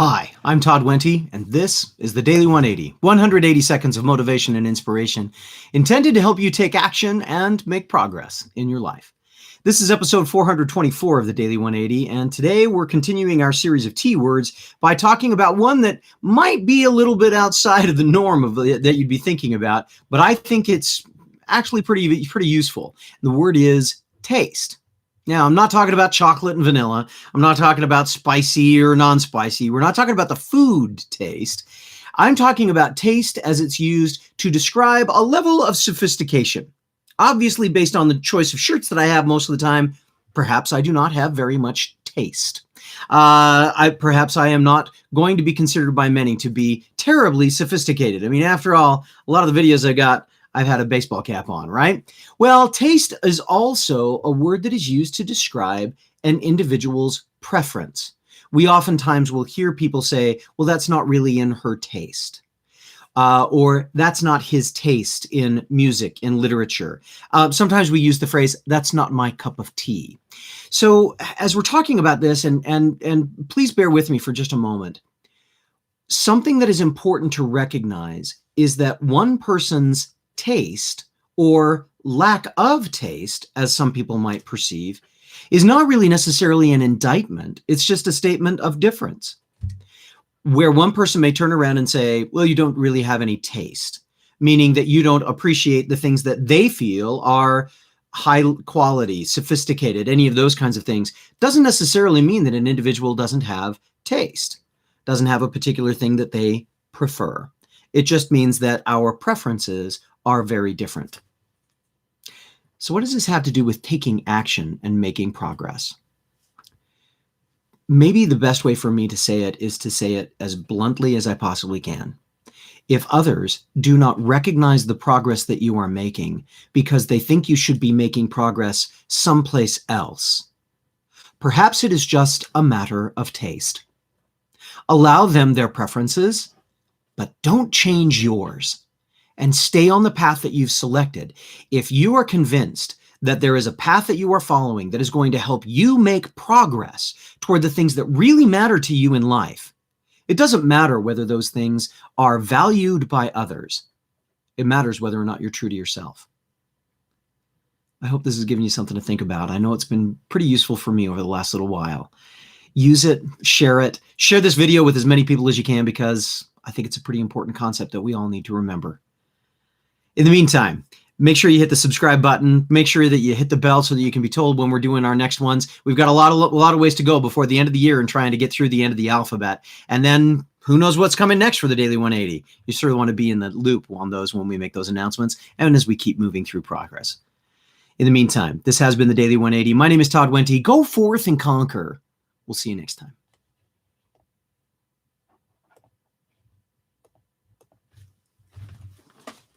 Hi, I'm Todd Wente, and this is the Daily 180, 180 seconds of motivation and inspiration intended to help you take action and make progress in your life. This is episode 424 of the Daily 180, and today we're continuing our series of T words by talking about one that might be a little bit outside of the norm that you'd be thinking about, but I think it's actually pretty useful. The word is taste. Now, I'm not talking about chocolate and vanilla. I'm not talking about spicy or non-spicy. We're not talking about the food taste. I'm talking about taste as it's used to describe a level of sophistication. Obviously, based on the choice of shirts that I have most of the time, perhaps I do not have very much taste. Perhaps I am not going to be considered by many to be terribly sophisticated. I mean, after all, a lot of the videos I've had a baseball cap on, right? Well, taste is also a word that is used to describe an individual's preference. We oftentimes will hear people say, well, that's not really in her taste. Or that's not his taste in music, in literature. Sometimes we use the phrase, that's not my cup of tea. So as we're talking about this, and please bear with me for just a moment, something that is important to recognize is that one person's taste, or lack of taste, as some people might perceive, is not really necessarily an indictment. It's just a statement of difference. Where one person may turn around and say, well, you don't really have any taste, meaning that you don't appreciate the things that they feel are high quality, sophisticated, any of those kinds of things, doesn't necessarily mean that an individual doesn't have taste, doesn't have a particular thing that they prefer. It just means that our preferences are very different. So what does this have to do with taking action and making progress? Maybe the best way for me to say it is to say it as bluntly as I possibly can. If others do not recognize the progress that you are making because they think you should be making progress someplace else, perhaps it is just a matter of taste. Allow them their preferences, but don't change yours. And stay on the path that you've selected. If you are convinced that there is a path that you are following that is going to help you make progress toward the things that really matter to you in life, it doesn't matter whether those things are valued by others. It matters whether or not you're true to yourself. I hope this is giving you something to think about. I know it's been pretty useful for me over the last little while. Use it, share it, share this video with as many people as you can, because I think it's a pretty important concept that we all need to remember. In the meantime, make sure you hit the subscribe button. Make sure that you hit the bell so that you can be told when we're doing our next ones. We've got a lot of ways to go before the end of the year and trying to get through the end of the alphabet. And then who knows what's coming next for the Daily 180. You sort of want to be in the loop on those when we make those announcements and as we keep moving through progress. In the meantime, this has been the Daily 180. My name is Todd Wente. Go forth and conquer. We'll see you next time.